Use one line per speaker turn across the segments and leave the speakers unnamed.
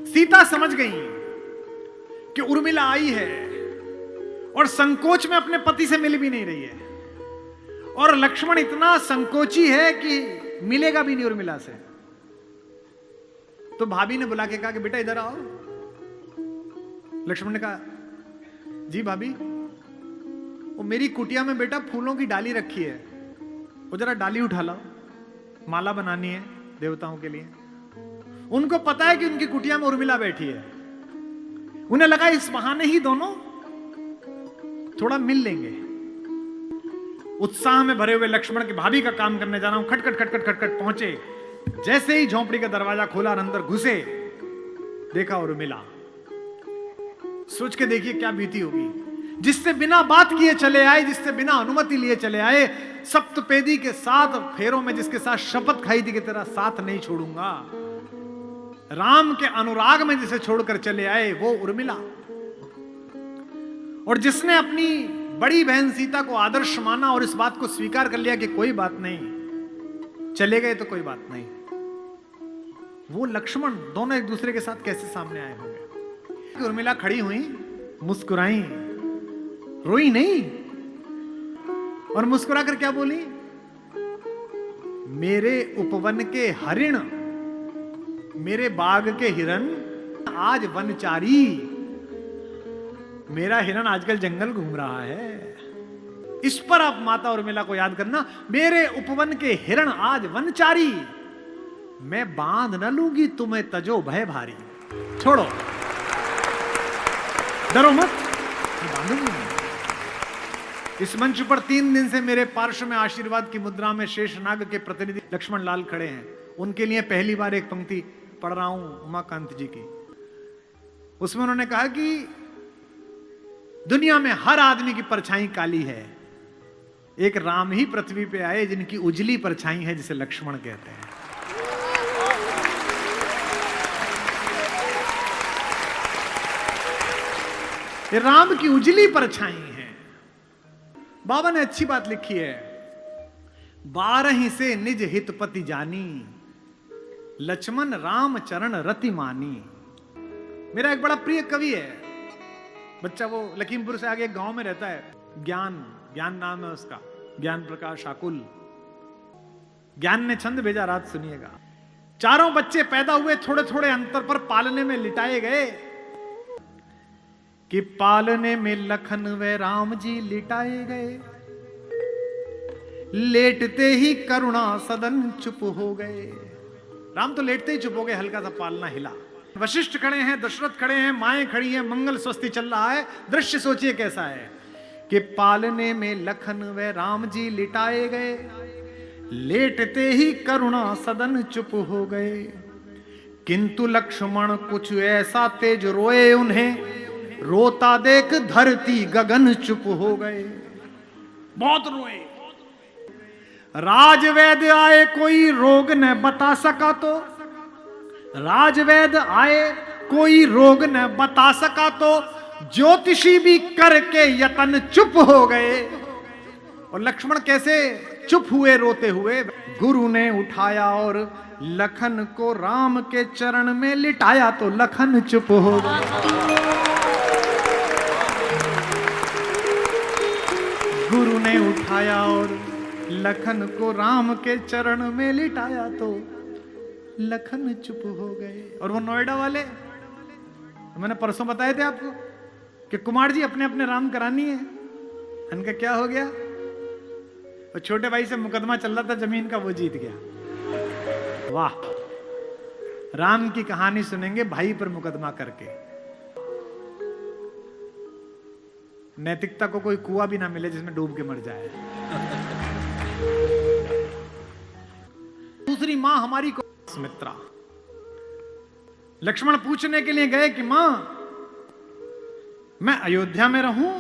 सीता समझ गई कि उर्मिला आई है और संकोच में अपने पति से मिल भी नहीं रही है, और लक्ष्मण इतना संकोची है कि मिलेगा भी नहीं उर्मिला से। तो भाभी ने बुला के कहा कि बेटा इधर आओ। लक्ष्मण ने कहा जी भाभी, वो मेरी कुटिया में बेटा फूलों की डाली रखी है, वो जरा डाली उठा लाओ, माला बनानी है देवताओं के लिए। उनको पता है कि उनकी कुटिया में उर्मिला बैठी है, उन्हें लगा इस बहाने ही दोनों थोड़ा मिल लेंगे। उत्साह में भरे हुए लक्ष्मण की भाभी का काम करने जा रहा हूं, खटखट खटखट खटखट पहुंचे। जैसे ही झोंपड़ी का दरवाजा खोला और अंदर घुसे, देखा उर्मिला। सोच के देखिए क्या बीती होगी। जिससे बिना बात किए चले आए, जिससे बिना अनुमति लिए चले आए, सप्तपेदी के 7 फेरों में जिसके साथ शपथ खाई थी कि तेरा साथ नहीं छोड़ूंगा, राम के अनुराग में जिसे छोड़कर चले आए, वो उर्मिला। और जिसने अपनी बड़ी बहन सीता को आदर्श माना और इस बात को स्वीकार कर लिया कि कोई बात नहीं, चले गए तो कोई बात नहीं, वो लक्ष्मण दोनों एक दूसरे के साथ कैसे सामने आए होंगे। उर्मिला खड़ी हुई, मुस्कुराई, रोई नहीं, और मुस्कुराकर क्या बोली, मेरे उपवन के हरिण, मेरे बाग के हिरन आज वनचारी, मेरा हिरन आजकल जंगल घूम रहा है। इस पर आप माता उर्मिला को याद करना, मेरे उपवन के हिरन आज वनचारी, मैं बांध न लूंगी तुम्हें तजो भय भारी। छोड़ो, डरो मत, मैं बांधूंगी। इस मंच पर 3 दिन से मेरे पार्श्व में आशीर्वाद की मुद्रा में शेषनाग के प्रतिनिधि लक्ष्मण लाल खड़े हैं। उनके लिए पहली बार एक पंक्ति पढ़ रहा हूं उमाकांत जी की। उसमें उन्होंने कहा कि दुनिया में हर आदमी की परछाई काली है, एक राम ही पृथ्वी पे आए जिनकी उजली परछाई है, जिसे लक्ष्मण कहते हैं। ये राम की उजली परछाई है। बाबा ने अच्छी बात लिखी है, 12 से निज हितपति जानी, लक्ष्मण राम चरण रति मानी। मेरा एक बड़ा प्रिय कवि है, बच्चा वो लखीमपुर से आगे एक गांव में रहता है, ज्ञान नाम है उसका, ज्ञान प्रकाश आकुल। ज्ञान ने छंद भेजा, रात सुनिएगा। 4 बच्चे पैदा हुए, थोड़े थोड़े अंतर पर पालने में लिटाए गए, कि पालने में लखन व राम जी लिटाए गए, लेटते ही करुणा सदन चुप हो गए। राम तो लेटते ही चुप हो गए, हल्का सा पालना हिला। वशिष्ठ खड़े हैं, दशरथ खड़े हैं, माएं खड़ी हैं, मंगल स्वस्ति चल रहा है। दृश्य सोचिए कैसा है कि पालने में लखन व राम जी लिटाए गए, लेटते ही करुणा सदन चुप हो गए, किंतु लक्ष्मण कुछ ऐसा तेज रोए उन्हें, रोता देख धरती गगन चुप हो गए। बहुत रोए। राजवैद्य आए कोई रोग न बता सका तो, राजवैद्य आए कोई रोग न बता सका तो, ज्योतिषी भी करके यतन चुप हो गए। और लक्ष्मण कैसे चुप हुए रोते हुए, गुरु ने उठाया और लखन को राम के चरण में लिटाया तो लखन चुप हो गए। गुरु ने उठाया और लखन को राम के चरण में लिटाया तो लखन चुप हो गए। और वो नोएडा वाले, मैंने परसों बताए थे आपको कि कुमार जी अपने अपने राम करानी है। उनका क्या हो गया, और छोटे भाई से मुकदमा चल रहा था जमीन का, वो जीत गया। वाह, राम की कहानी सुनेंगे भाई पर मुकदमा करके। नैतिकता को कोई कुआं भी ना मिले जिसमें डूब के मर जाए। दूसरी मां हमारी को सुमित्रा। लक्ष्मण पूछने के लिए गए कि मां, मैं अयोध्या में रहूं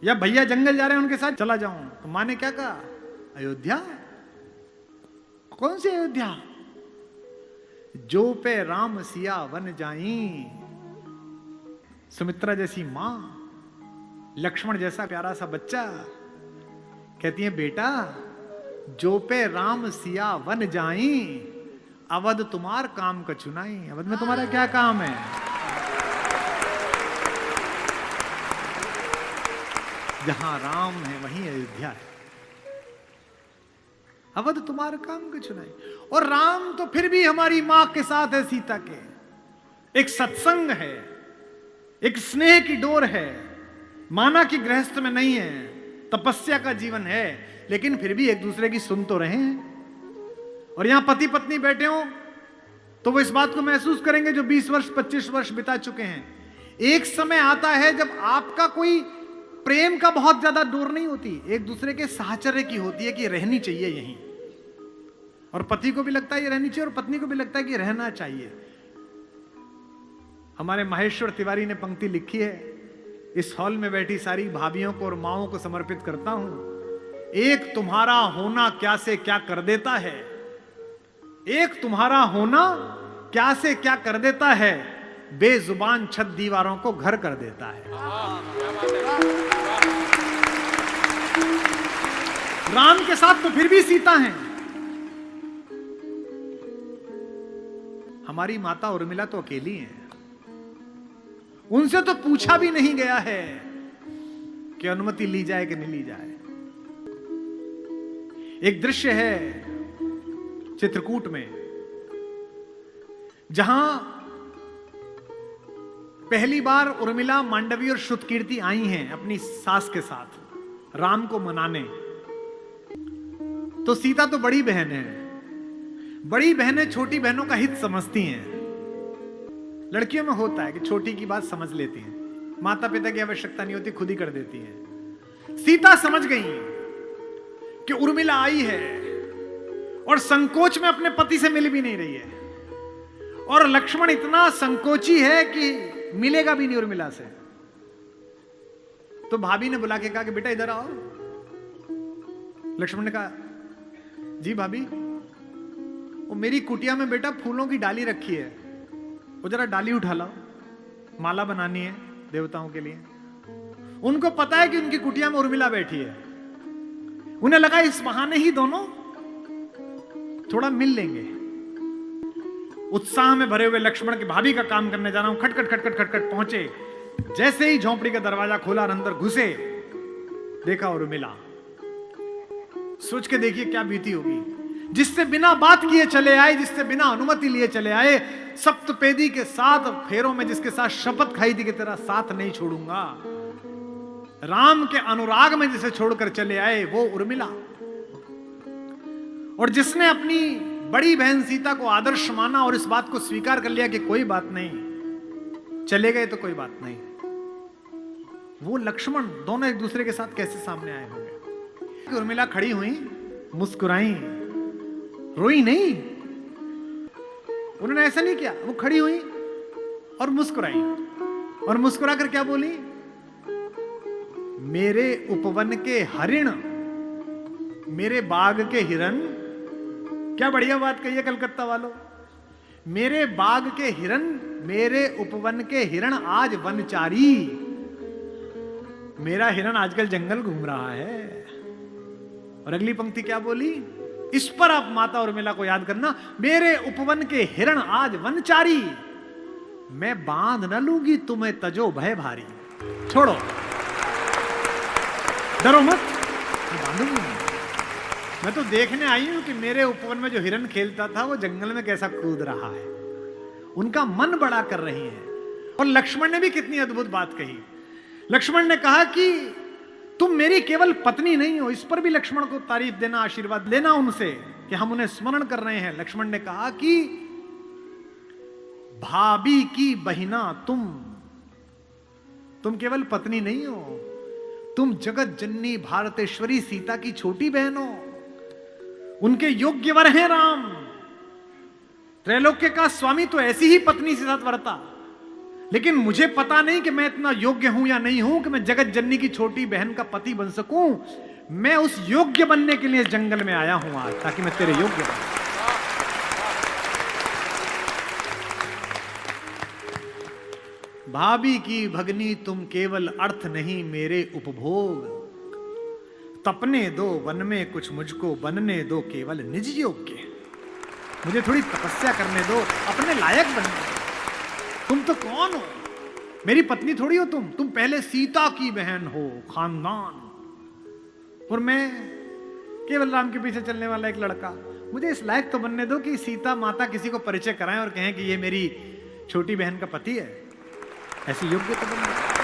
या भैया जंगल जा रहे हैं उनके साथ चला जाऊं? तो मां ने क्या कहा, अयोध्या? कौन सी अयोध्या? जो पे राम सिया वन जाई। सुमित्रा जैसी मां, लक्ष्मण जैसा प्यारा सा बच्चा, कहती है बेटा, जो पे राम सिया वन जाई, अवध तुम्हार काम का चुनाई। अवध में तुम्हारा क्या काम है? जहां राम है वहीं अयोध्या है। अवध तुम्हारा काम का चुनाई। और राम तो फिर भी हमारी मां के साथ है, सीता के। एक सत्संग है, एक स्नेह की डोर है। माना कि गृहस्थ में नहीं है, तपस्या का जीवन है, लेकिन फिर भी एक दूसरे की सुन तो रहे हैं। और यहां पति पत्नी बैठे हो तो वो इस बात को महसूस करेंगे जो 20 वर्ष 25 वर्ष बिता चुके हैं। एक समय आता है जब आपका कोई प्रेम का बहुत ज्यादा डोर नहीं होती, एक दूसरे के साहचर्य की होती है कि रहनी चाहिए यहीं। और पति को भी लगता है ये रहनी चाहिए और पत्नी को भी लगता है कि रहना चाहिए। हमारे महेश्वर तिवारी ने पंक्ति लिखी है, इस हॉल में बैठी सारी भाभियों को और माओं को समर्पित करता हूं। एक तुम्हारा होना क्या से क्या कर देता है, एक तुम्हारा होना क्या से क्या कर देता है, बेजुबान छत दीवारों को घर कर देता है। राम के साथ तो फिर भी सीता हैं। हमारी माता उर्मिला तो अकेली हैं। उनसे तो पूछा भी नहीं गया है कि अनुमति ली जाए कि नहीं ली जाए। एक दृश्य है चित्रकूट में, जहां पहली बार उर्मिला, मांडवी और श्रुतकीर्ति आई हैं अपनी सास के साथ राम को मनाने। तो सीता तो बड़ी बहन है, बड़ी बहनें छोटी बहनों का हित समझती हैं। लड़कियों में होता है कि छोटी की बात समझ लेती हैं, माता पिता की आवश्यकता नहीं होती, खुद ही कर देती हैं। सीता समझ गई कि उर्मिला आई है और संकोच में अपने पति से मिल भी नहीं रही है, और लक्ष्मण इतना संकोची है कि मिलेगा भी नहीं उर्मिला से। तो भाभी ने बुला के कहा कि बेटा इधर आओ। लक्ष्मण ने कहा जी भाभी, वो मेरी कुटिया में बेटा फूलों की डाली रखी है, वो जरा डाली उठा लाओ, माला बनानी है देवताओं के लिए। उनको पता है कि उनकी कुटिया में उर्मिला बैठी है। उन्हें लगा इस बहाने ही दोनों थोड़ा मिल लेंगे। उत्साह में भरे हुए लक्ष्मण की भाभी का काम करने जा रहा हूं, खटखट खटखट खटखट पहुंचे। जैसे ही झोंपड़ी का दरवाजा खोला और अंदर घुसे, देखा उर्मिला। सोच के देखिए क्या बीती होगी। जिससे बिना बात किए चले आए, जिससे बिना अनुमति लिए चले आए, सप्तपेदी के 7 फेरों में जिसके साथ शपथ खाई थी कि तेरा साथ नहीं छोड़ूंगा, राम के अनुराग में जिसे छोड़कर चले आए, वो उर्मिला। और जिसने अपनी बड़ी बहन सीता को आदर्श माना और इस बात को स्वीकार कर लिया कि कोई बात नहीं, चले गए तो कोई बात नहीं, वो लक्ष्मण दोनों एक दूसरे के साथ कैसे सामने आए होंगे। उर्मिला खड़ी हुई, मुस्कुराई, रोई नहीं। उन्होंने ऐसा नहीं किया, वो खड़ी हुई और मुस्कुराई, और मुस्कुरा कर क्या बोली, मेरे उपवन के हरिण, मेरे बाग के हिरन। क्या बढ़िया बात कही है कलकत्ता वालों। मेरे बाग के हिरन, मेरे उपवन के हिरण आज वनचारी। मेरा हिरन आजकल जंगल घूम रहा है। और अगली पंक्ति क्या बोली, इस पर आप माता उर्मिला को याद करना, मेरे उपवन के हिरण आज वनचारी, मैं बांध न लूंगी तुम्हें तजो भय भारी। छोड़ो, डरो मत, बांधूंगी मैं तो देखने आई हूं कि मेरे उपवन में जो हिरन खेलता था वो जंगल में कैसा कूद रहा है। उनका मन बड़ा कर रही है। और लक्ष्मण ने भी कितनी अद्भुत बात कही। लक्ष्मण ने कहा कि तुम मेरी केवल पत्नी नहीं हो। इस पर भी लक्ष्मण को तारीफ देना, आशीर्वाद लेना उनसे कि हम उन्हें स्मरण कर रहे हैं। लक्ष्मण ने कहा कि भाभी की बहिना तुम केवल पत्नी नहीं हो, तुम जगत जननी भारतेश्वरी सीता की छोटी बहन हो। उनके योग्य वर हैं राम। त्रैलोक्य का स्वामी तो ऐसी ही पत्नी से साथ वर्ता, लेकिन मुझे पता नहीं कि मैं इतना योग्य हूं या नहीं हूं कि मैं जगत जननी की छोटी बहन का पति बन सकूं। मैं उस योग्य बनने के लिए इस जंगल में आया हूं आज, ताकि मैं तेरे योग्य बनूं। भाभी की भगनी तुम केवल अर्थ नहीं मेरे उपभोग, तपने दो वन में कुछ मुझको बनने दो केवल निज योग्य। मुझे थोड़ी तपस्या करने दो, अपने लायक बनने दो। तुम तो कौन हो? मेरी पत्नी थोड़ी हो तुम पहले सीता की बहन हो, खानदान, और मैं केवल राम के पीछे चलने वाला एक लड़का। मुझे इस लायक तो बनने दो कि सीता माता किसी को परिचय कराएं और कहें कि ये मेरी छोटी बहन का पति है। ऐसी योग्य तो बनने दो।